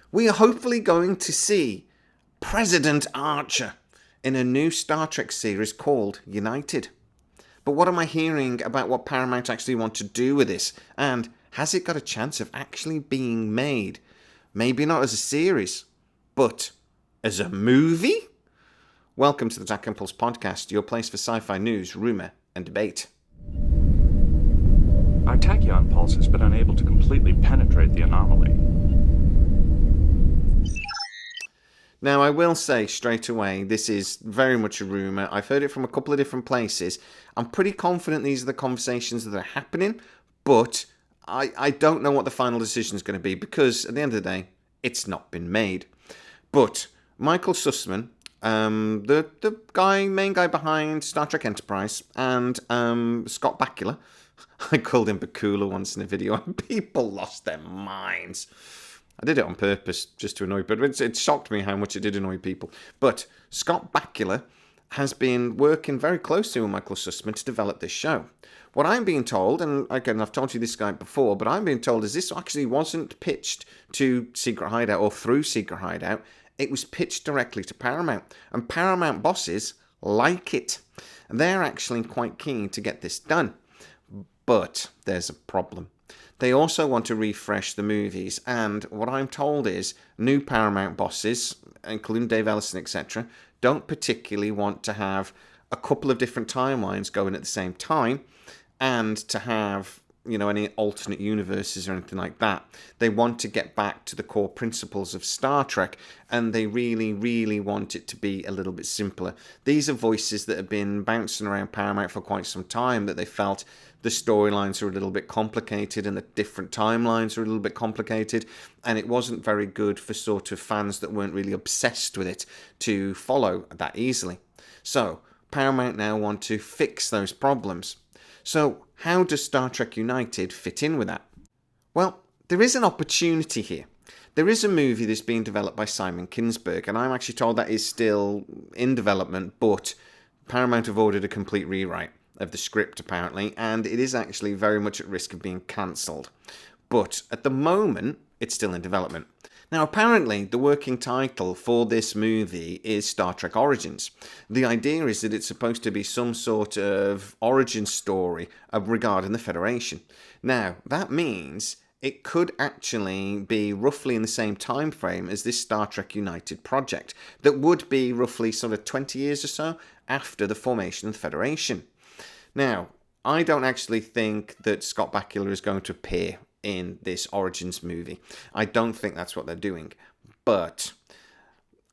We are hopefully going to see President Archer in a new Star Trek series called United. But what am I hearing about what Paramount actually want to do with this? And has it got a chance of actually being made? Maybe not as a series, but as a movie? Welcome to the Zach Impulse Podcast, your place for sci-fi news, rumour and debate. Our tachyon pulse has been unable to completely penetrate the anomaly. Now, I will say straight away, this is very much a rumour. I've heard it from a couple of different places. I'm pretty confident these are the conversations that are happening, but I don't know what the final decision is going to be because, at the end of the day, it's not been made. But Michael Sussman, the main guy behind Star Trek Enterprise, and Scott Bakula, I called him Bakula once in a video, and people lost their minds. I did it on purpose just to annoy people. It shocked me how much it did annoy people. But Scott Bakula has been working very closely with Michael Sussman to develop this show. What I'm being told, and again, I've told you this guy before, but I'm being told is this actually wasn't pitched to Secret Hideout or through Secret Hideout. It was pitched directly to Paramount. And Paramount bosses like it. They're actually quite keen to get this done. But there's a problem. They also want to refresh the movies, and what I'm told is new Paramount bosses, including Dave Ellison, etc., don't particularly want to have a couple of different timelines going at the same time, and to have, any alternate universes or anything like that. They want to get back to the core principles of Star Trek, and they really, really want it to be a little bit simpler. These are voices that have been bouncing around Paramount for quite some time, that they felt the storylines are a little bit complicated and the different timelines are a little bit complicated, and it wasn't very good for sort of fans that weren't really obsessed with it to follow that easily. So Paramount now want to fix those problems. So how does Star Trek United fit in with that? Well, there is an opportunity here. There is a movie that's being developed by Simon Kinberg, and I'm actually told that is still in development, but Paramount have ordered a complete rewrite of the script apparently, and it is actually very much at risk of being cancelled. But at the moment, it's still in development. Now, apparently, the working title for this movie is Star Trek Origins. The idea is that it's supposed to be some sort of origin story regarding the Federation. Now, that means it could actually be roughly in the same time frame as this Star Trek United project, that would be roughly sort of 20 years or so after the formation of the Federation. Now, I don't actually think that Scott Bakula is going to appear in this Origins movie. I don't think that's what they're doing. But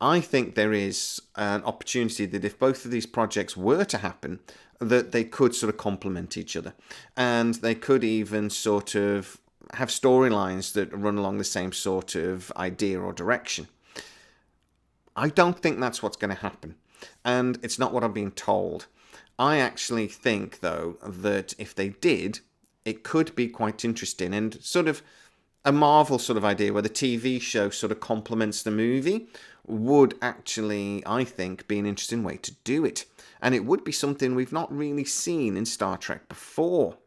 I think there is an opportunity that if both of these projects were to happen, that they could sort of complement each other. And they could even sort of have storylines that run along the same sort of idea or direction. I don't think that's what's going to happen. And it's not what I'm being told. I actually think, though, that if they did, it could be quite interesting and sort of a Marvel sort of idea where the TV show sort of complements the movie would actually, I think, be an interesting way to do it. And it would be something we've not really seen in Star Trek before.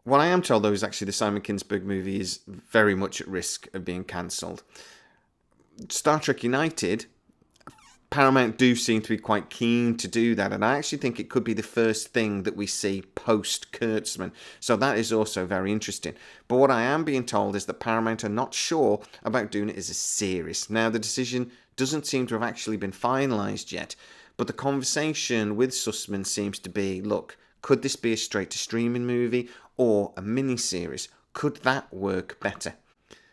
What I am told, though, is actually the Simon Kinberg movie is very much at risk of being cancelled. Star Trek United, Paramount do seem to be quite keen to do that, and I actually think it could be the first thing that we see post-Kurtzman, so that is also very interesting. But what I am being told is that Paramount are not sure about doing it as a series. Now, the decision doesn't seem to have actually been finalised yet, but the conversation with Sussman seems to be, look, could this be a straight-to-streaming movie or a mini-series? Could that work better?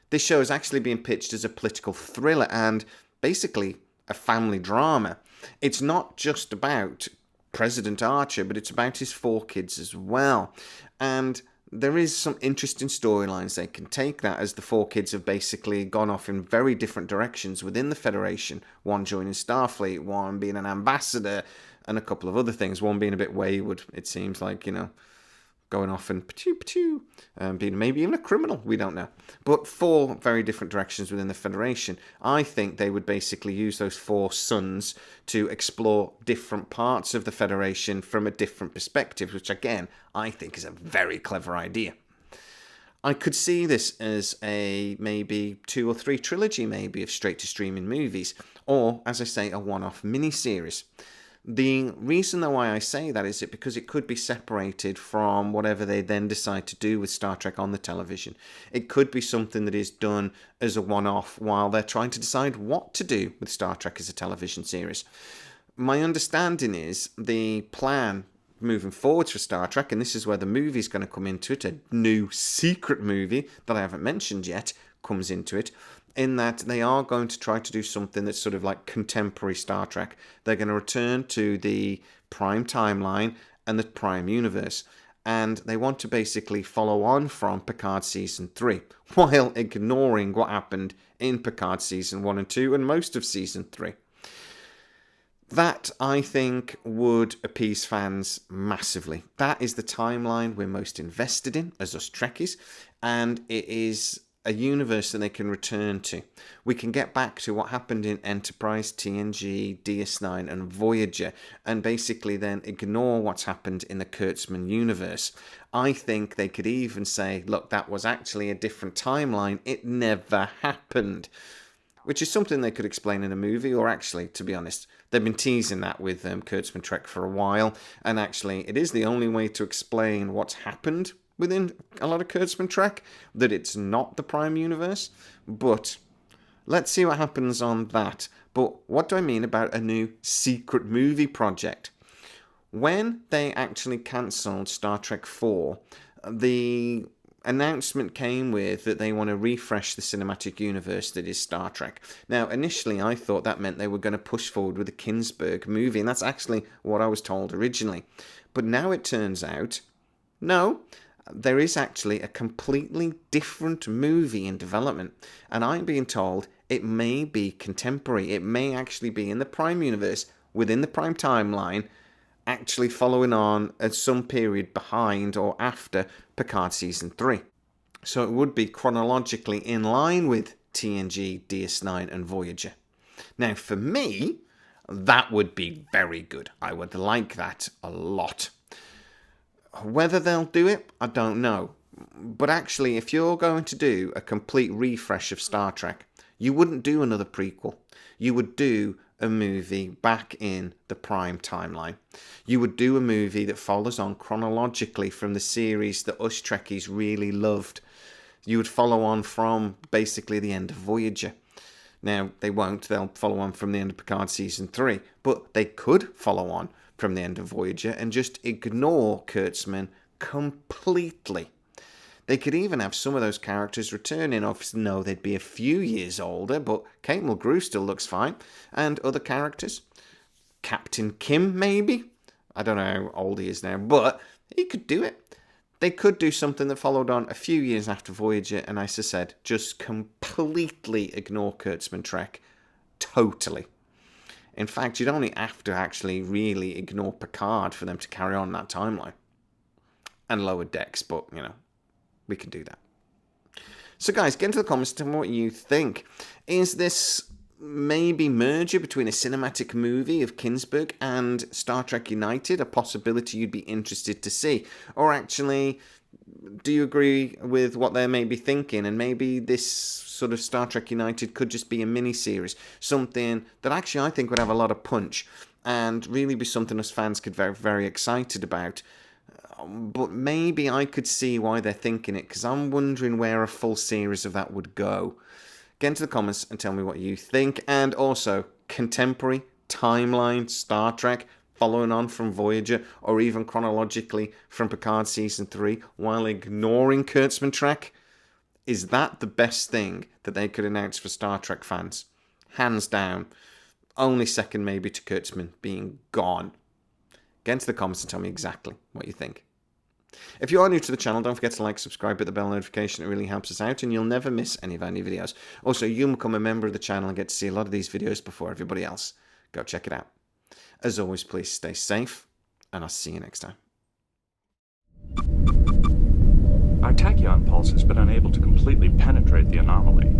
This show is actually being pitched as a political thriller and basically a family drama. It's not just about President Archer, but it's about his 4 kids as well. And there is some interesting storylines they can take that, as the 4 kids have basically gone off in very different directions within the Federation. One joining Starfleet, one being an ambassador, and a couple of other things. One being a bit wayward, it seems like, going off and being maybe even a criminal, we don't know. But 4 very different directions within the Federation. I think they would basically use those 4 sons to explore different parts of the Federation from a different perspective, which again, I think is a very clever idea. I could see this as a maybe 2 or 3 trilogy maybe of straight to streaming movies, or as I say, a one-off miniseries. The reason though why I say that is because it could be separated from whatever they then decide to do with Star Trek on the television. It could be something that is done as a one-off while they're trying to decide what to do with Star Trek as a television series. My understanding is the plan moving forwards for Star Trek, and this is where the movie's going to come into it, a new secret movie that I haven't mentioned yet comes into it, in that they are going to try to do something that's sort of like contemporary Star Trek. They're going to return to the Prime timeline and the Prime universe, and they want to basically follow on from Picard Season 3, while ignoring what happened in Picard Season 1 and 2 and most of Season 3. That, I think, would appease fans massively. That is the timeline we're most invested in as us Trekkies, and it is a universe that they can return to. We can get back to what happened in Enterprise, TNG, DS9, and Voyager, and basically then ignore what's happened in the Kurtzman universe. I think they could even say, look, that was actually a different timeline. It never happened. Which is something they could explain in a movie, or actually, to be honest, they've been teasing that with Kurtzman Trek for a while, and actually, it is the only way to explain what's happened within a lot of Kurtzman Trek, that it's not the Prime Universe, but let's see what happens on that. But what do I mean about a new secret movie project? When they actually cancelled Star Trek 4, the announcement came with that they want to refresh the cinematic universe that is Star Trek. Now, initially, I thought that meant they were going to push forward with the Kindsberg movie, and that's actually what I was told originally. But now it turns out, no, there is actually a completely different movie in development, and I'm being told it may be contemporary. It may actually be in the Prime universe, within the Prime timeline, actually following on at some period behind or after Picard Season 3. So it would be chronologically in line with TNG, DS9 and Voyager. Now for me, that would be very good. I would like that a lot. Whether they'll do it, I don't know. But actually, if you're going to do a complete refresh of Star Trek, you wouldn't do another prequel. You would do a movie back in the Prime timeline. You would do a movie that follows on chronologically from the series that us Trekkies really loved. You would follow on from basically the end of Voyager. Now, they won't. They'll follow on from the end of Picard Season 3. But they could follow on from the end of Voyager and just ignore Kurtzman completely. They could even have some of those characters returning. Obviously, no, they'd be a few years older, but Kate Mulgrew still looks fine. And other characters. Captain Kim, maybe? I don't know how old he is now, but he could do it. They could do something that followed on a few years after Voyager, and as I said, just completely ignore Kurtzman Trek. Totally. In fact, you'd only have to actually really ignore Picard for them to carry on that timeline. And Lower Decks, but, you know, we can do that. So guys, get into the comments and tell me what you think. Is this maybe merger between a cinematic movie of Kindsberg and Star Trek United a possibility you'd be interested to see? Or actually, do you agree with what they're maybe thinking, and maybe this sort of Star Trek United could just be a mini-series, something that actually I think would have a lot of punch and really be something us fans could very, very excited about? But maybe I could see why they're thinking it, because I'm wondering where a full series of that would go. Get into the comments and tell me what you think. And also, contemporary, timeline, Star Trek, following on from Voyager, or even chronologically from Picard Season 3, while ignoring Kurtzman Trek. Is that the best thing that they could announce for Star Trek fans? Hands down. Only second maybe to Kurtzman being gone. Get into the comments and tell me exactly what you think. If you are new to the channel, don't forget to like, subscribe, hit the bell notification. It really helps us out and you'll never miss any of our new videos. Also, you'll become a member of the channel and get to see a lot of these videos before everybody else. Go check it out. As always, please stay safe and I'll see you next time. Our tachyon pulse has been unable to completely penetrate the anomaly.